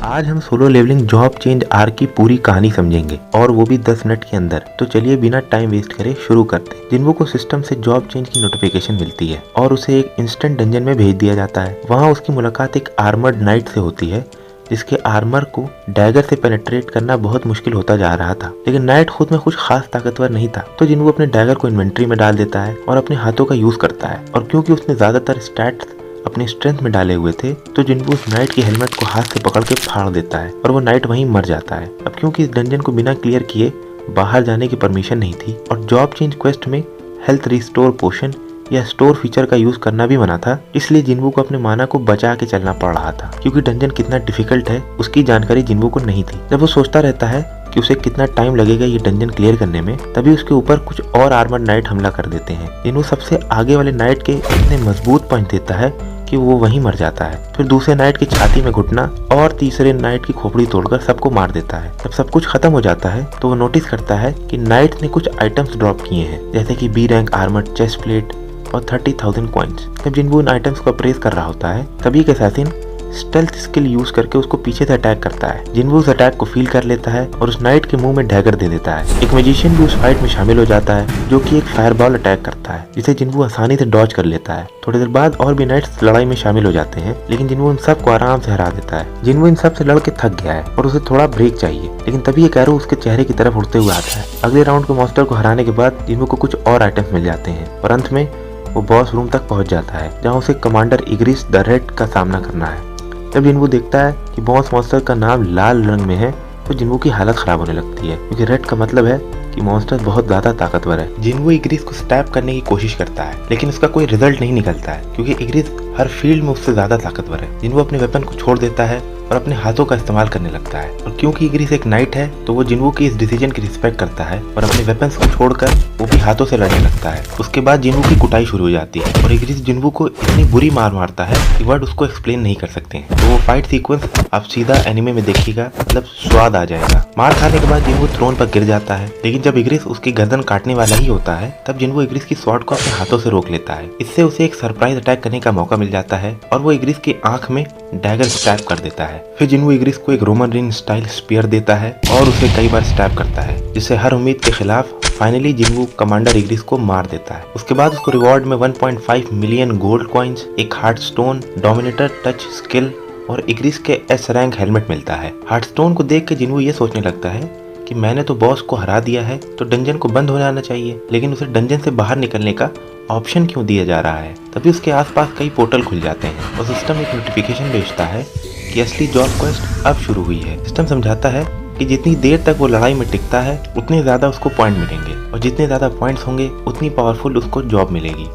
आज हम Solo Leveling job change arc की पूरी कहानी समझेंगे और वो भी 10 मिनट के अंदर। तो चलिए बिना टाइम वेस्ट करे शुरू करते हैं। जिन्वो को सिस्टम से जॉब चेंज की नोटिफिकेशन मिलती है और उसे एक इंस्टेंट डंजन में भेज दिया जाता है। वहाँ उसकी मुलाकात एक आर्मर्ड नाइट से होती है जिसके आर्मर को डैगर से पेनिट्रेट करना बहुत मुश्किल होता जा रहा था। लेकिन नाइट खुद में कुछ खास ताकतवर नहीं था, तो जिन्वो अपने डैगर को इन्वेंट्री में डाल देता है और अपने हाथों का यूज करता है। और क्योंकि उसने ज्यादातर स्टैट्स अपने स्ट्रेंथ में डाले हुए थे, तो जिन्वो उस नाइट की हेलमेट को हाथ से पकड़ के फाड़ देता है और वो नाइट वहीं मर जाता है। अब क्योंकि इस डंजन को बिना क्लियर किए बाहर जाने की परमिशन नहीं थी और जॉब चेंज क्वेस्ट में हेल्थ रिस्टोर पोशन या स्टोर फीचर का यूज करना भी मना था, इसलिए जिन्वो को अपने माना को बचा के चलना पड़ रहा था। क्योंकि डंजन कितना डिफिकल्ट है उसकी जानकारी जिन्वो को नहीं थी। जब वो सोचता रहता है कि उसे कितना टाइम लगेगा ये डंजन क्लियर करने में, तभी उसके ऊपर कुछ और आर्मर नाइट हमला कर देते हैं। जिन्वो सबसे आगे वाले नाइट के इतने मजबूत पंच देता है कि वो वहीं मर जाता है। फिर दूसरे नाइट की छाती में घुटना और तीसरे नाइट की खोपड़ी तोड़कर सबको मार देता है। जब सब कुछ खत्म हो जाता है तो वो नोटिस करता है कि नाइट ने कुछ आइटम्स ड्रॉप किए हैं, जैसे कि B rank armour chest plate और 30,000 कॉइन्स। जब जिन्वो उन आइटम्स को अप्रेस कर रहा होता है, तभी एक असैसिन स्टेल्थ स्किल यूज करके उसको पीछे से अटैक करता है। जिन्वो उस अटैक को फील कर लेता है और उस नाइट के मुंह में डैगर दे देता है। एक मैजिशियन भी उस फाइट में शामिल हो जाता है जो कि एक फायरबॉल अटैक करता है, जिसे जिन्वो आसानी से डॉज कर लेता है। थोड़ी देर बाद और भी नाइट्स लड़ाई में शामिल हो जाते हैं, लेकिन जिन्वो उन सबको आराम से हरा देता है। जिन्वो इन सब से लड़ के थक गया है और उसे थोड़ा ब्रेक चाहिए, लेकिन तभी एक एरो उसके चेहरे की तरफ उड़ते हुए आता है। अगले राउंड के मॉन्स्टर को हराने के बाद जिन्वो को कुछ और आइटम्स मिल जाते हैं और अंत में वो बॉस रूम तक पहुंच जाता है, जहाँ उसे कमांडर इग्रिस द रेड का सामना करना है। जब जिन्वो देखता है कि बॉस मॉन्स्टर का नाम लाल रंग में है, तो जिन्वो की हालत खराब होने लगती है, क्योंकि रेड का मतलब है कि मॉन्स्टर बहुत ज्यादा ताकतवर है। जिन्वो इग्रिस को स्टैप करने की कोशिश करता है, लेकिन उसका कोई रिजल्ट नहीं निकलता है, क्योंकि इग्रिस हर फील्ड में उससे ज्यादा ताकतवर है। जिन्वो अपने वेपन को छोड़ देता है और अपने हाथों का इस्तेमाल करने लगता है। और क्योंकि इग्रिस एक नाइट है, तो वो जिन्वो की इस डिसीजन की रिस्पेक्ट करता है और अपने वेपन्स को छोड़कर वो भी हाथों से लड़ने लगता है। उसके बाद जिन्वो की कुटाई शुरू हो जाती है और इग्रिस जिन्वो को इतनी बुरी मार मारता है कि वर्ड उसको एक्सप्लेन नहीं कर सकते हैं। तो वो फाइट सीक्वेंस आप सीधा एनिमे में देखिएगा, मतलब स्वाद आ जाएगा। मार खाने के बाद जिन्वो थ्रोन पर गिर जाता है, लेकिन जब इग्रिस उसकी गर्दन काटने वाला ही होता है, तब जिन्वो इग्रिस की स्वॉर्ड को अपने हाथों से रोक लेता है। इससे उसे एक सरप्राइज अटैक करने का मौका मिल जाता है और वो इग्रिस की आंख में डैगर स्टैब कर देता है। फिर जिन्वो इग्रिस को एक रोमन रेन स्टाइल स्पीयर देता है और उसे कई बार स्टैब करता है, जिससे हर उम्मीद के खिलाफ फाइनली जिन्वो कमांडर इग्रिस को मार देता है। उसके बाद उसको रिवॉर्ड में 1.5 मिलियन गोल्ड कॉइन्स, एक heart stone, dominator touch skill और इग्रिस के एस रैंक हेलमेट मिलता है। हार्ट स्टोन को देख के जिन्वो ये सोचने लगता है कि मैंने तो बॉस को हरा दिया है, तो डंजन को बंद हो जाना चाहिए, लेकिन उसे डंजन से बाहर निकलने का ऑप्शन क्यों दिया जा रहा है। तभी उसके आसपास कई पोर्टल खुल जाते हैं और सिस्टम एक नोटिफिकेशन भेजता है कि असली जॉब क्वेस्ट अब शुरू हुई है। सिस्टम समझाता है कि जितनी देर तक वो लड़ाई में टिकता है उतने ज्यादा उसको पॉइंट मिलेंगे और जितने ज्यादा पॉइंट्स होंगे उतनी पावरफुल उसको जॉब मिलेगी।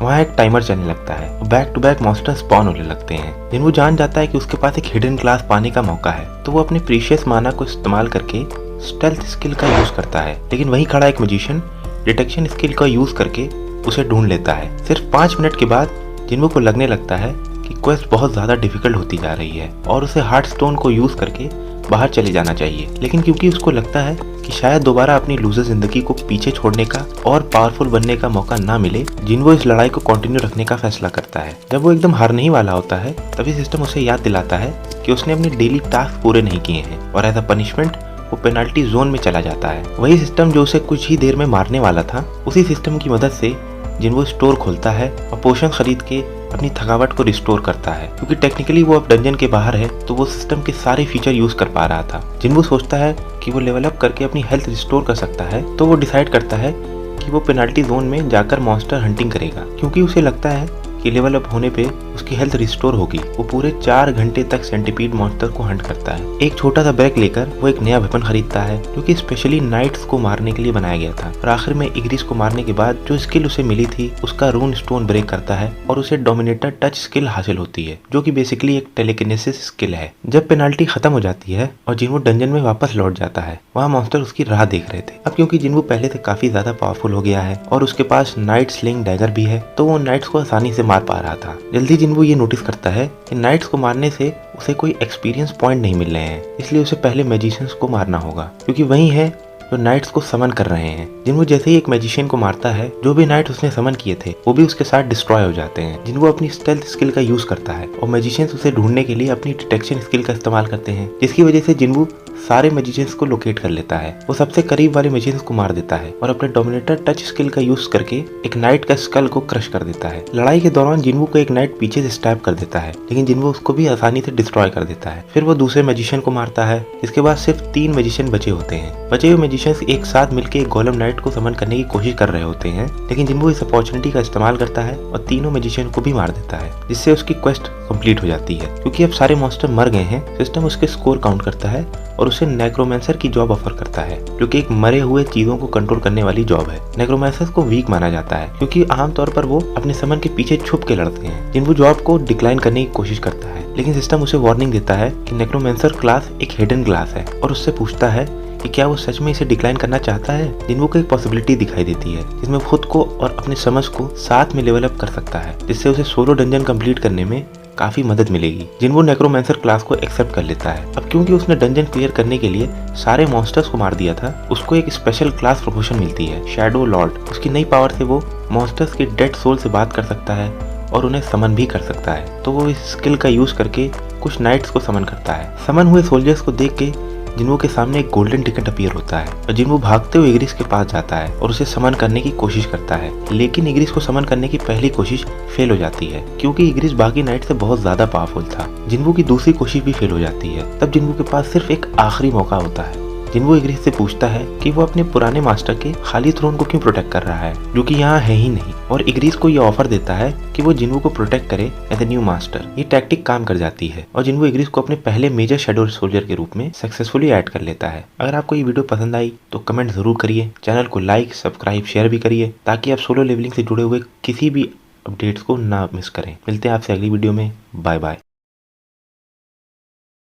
वहाँ एक टाइमर चलने लगता है और back to back monster spawn होने लगते हैं। जिन्वो जान जाता है कि उसके पास एक हिडन क्लास पाने का मौका है, तो वो अपने प्रीशियस माना को इस्तेमाल करके स्टेल्थ स्किल का यूज करता है। लेकिन वहीं खड़ा एक मैजिशियन डिटेक्शन स्किल का यूज करके उसे ढूंढ लेता है। सिर्फ 5 मिनट के बाद जिन्वो को लगने लगता है कि क्वेस्ट बहुत ज्यादा डिफिकल्ट होती जा रही है और उसे हार्ट स्टोन को यूज करके बाहर चले जाना चाहिए। लेकिन क्योंकि उसको लगता है कि शायद दोबारा अपनी लूजर जिंदगी को पीछे छोड़ने का और पावरफुल बनने का मौका ना मिले, जिन्वो इस लड़ाई को कंटिन्यू रखने का फैसला करता है। जब वो एकदम हारने ही वाला होता है, तभी सिस्टम उसे याद दिलाता है कि उसने अपने डेली टास्क पूरे नहीं किए हैं और एज अ पनिशमेंट वो पेनाल्टी जोन में चला जाता है। वही सिस्टम जो उसे कुछ ही देर में मारने वाला था, उसी सिस्टम की मदद से जिन्वो स्टोर खोलता है और पोशन खरीद के अपनी थकावट को रिस्टोर करता है। क्योंकि टेक्निकली वो अब डंजन के बाहर है, तो वो सिस्टम के सारे फीचर यूज कर पा रहा था। जिन्वो सोचता है कि वो लेवल अप करके अपनी हेल्थ रिस्टोर कर सकता है, तो वो डिसाइड करता है कि वो पेनाल्टी जोन में जाकर मॉन्स्टर हंटिंग करेगा, क्योंकि उसे लगता है कि लेवल अप होने पे उसकी हेल्थ रिस्टोर होगी। वो पूरे 4 घंटे तक सेंटीपीड मॉन्स्टर को हंट करता है। एक छोटा सा ब्रेक लेकर वो एक नया वेपन खरीदता है जो कि स्पेशली नाइट्स को मारने के लिए बनाया गया था। और आखिर में इग्रिस को मारने के बाद जो स्किल उसे मिली थी उसका रून स्टोन ब्रेक करता है और उसे डोमिनेटर टच स्किल हासिल होती है, जो कि बेसिकली एक टेलीकिनेसिस स्किल है। जब पेनाल्टी खत्म हो जाती है और जिन्वो डंजन में वापस लौट जाता है, वहाँ मॉन्स्टर उसकी राह देख रहे थे। अब क्योंकि जिन्वो पहले से काफी ज्यादा पावरफुल हो गया है और उसके पास नाइट स्लिंग डैगर भी है, तो वो नाइट्स को आसानी से मार पा रहा था। जल्दी जिन्वो ये नोटिस करता है कि नाइट्स को मारने से उसे कोई एक्सपीरियंस पॉइंट नहीं मिल रहे हैं, इसलिए उसे पहले मैजिशियंस को मारना होगा, क्योंकि वही है जो नाइट्स को समन कर रहे हैं। जिन्वो जैसे ही एक मैजिशियन को मारता है, जो भी नाइट्स उसने समन किए थे वो भी उसके साथ डिस्ट्रॉय हो जाते हैं। जिन्वो अपनी स्टेल्थ स्किल का यूज करता है और मैजिशियंस उसे ढूंढने के लिए अपनी डिटेक्शन स्किल का इस्तेमाल करते हैं, जिसकी वजह से जिन्वो सारे मैजिशियंस को लोकेट कर लेता है। वो सबसे करीब वाले मैजिशियंस को मार देता है और अपने डोमिनेटर टच स्किल का यूज करके एक नाइट का स्कल को क्रश कर देता है। लड़ाई के दौरान जिन्वो को एक नाइट पीछे से स्टैब कर देता है, लेकिन जिन्वो उसको भी आसानी से डिस्ट्रॉय कर देता है। फिर वो दूसरे मैजिशियन को मारता है। इसके बाद सिर्फ 3 मैजिशियन बचे होते हैं। बचे हुए मैजिशियंस एक साथ मिलकर एक गोलम नाइट को समन करने की कोशिश कर रहे होते हैं, लेकिन जिन्वो इस अपॉर्चुनिटी का इस्तेमाल करता है और तीनों मैजिशियन को भी मार देता है, जिससे उसकी क्वेस्ट कंप्लीट हो जाती है। क्योंकि अब सारे मॉन्स्टर मर गए हैं, सिस्टम उसके स्कोर काउंट करता है और उसे नेक्रोमेंसर की जॉब ऑफर करता है, जो कि एक मरे हुए चीजों को कंट्रोल करने वाली जॉब है। नेक्रोमेंसर को वीक माना जाता है क्योंकि आमतौर पर वो अपने समन के पीछे छुप के लड़ते हैं। जिन्वो जॉब को डिक्लाइन करने की कोशिश करता है, लेकिन सिस्टम उसे वार्निंग देता है कि नेक्रोमेंसर क्लास एक हिडन क्लास है और उससे पूछता है कि क्या वो सच में इसे डिक्लाइन करना चाहता है। जिन्वो को एक पॉसिबिलिटी दिखाई देती है जिसमें खुद को और अपने समझ को साथ में लेवल अप कर सकता है, जिससे उसे सोलो डंजन कंप्लीट करने में काफी मदद मिलेगी। जिन्वो नेक्रोमेंसर क्लास को एक्सेप्ट कर लेता है। अब क्योंकि उसने डंजन क्लियर करने के लिए सारे मॉन्स्टर्स को मार दिया था, उसको एक स्पेशल क्लास प्रमोशन मिलती है, शैडो लॉर्ड। उसकी नई पावर से वो मॉन्स्टर्स के डेड सोल से बात कर सकता है और उन्हें समन भी कर सकता है। तो वो इस स्किल का यूज करके कुछ नाइट्स को समन करता है। समन हुए सोल्जर्स को देख के जिन्वो के सामने एक गोल्डन टिकट अपीयर होता है और जिन्वो भागते हुए इग्रिस के पास जाता है और उसे समन करने की कोशिश करता है, लेकिन इग्रिस को समन करने की पहली कोशिश फेल हो जाती है क्योंकि इग्रिस बाकी नाइट से बहुत ज्यादा पावरफुल था। जिन्वो की दूसरी कोशिश भी फेल हो जाती है। तब जिन्वो के पास सिर्फ एक आखिरी मौका होता है। जिन्वो इग्रिस से पूछता है कि वो अपने पुराने मास्टर के खाली थ्रोन को क्यों प्रोटेक्ट कर रहा है, जो कि यहाँ है ही नहीं, और इग्रिस को ये ऑफर देता है कि वो जिन्वो को प्रोटेक्ट करे एज ए न्यू मास्टर। ये टैक्टिक काम कर जाती है और जिन्वो इग्रिस को अपने पहले मेजर शैडो सोल्जर के रूप में सक्सेसफुली ऐड कर लेता है। अगर आपको ये वीडियो पसंद आई तो कमेंट जरूर करिए, चैनल को लाइक, सब्सक्राइब, शेयर भी करिए ताकि आप सोलो लेवलिंग से जुड़े हुए किसी भी अपडेट्स को ना मिस करें। मिलते हैं आपसे अगली वीडियो में। Bye bye.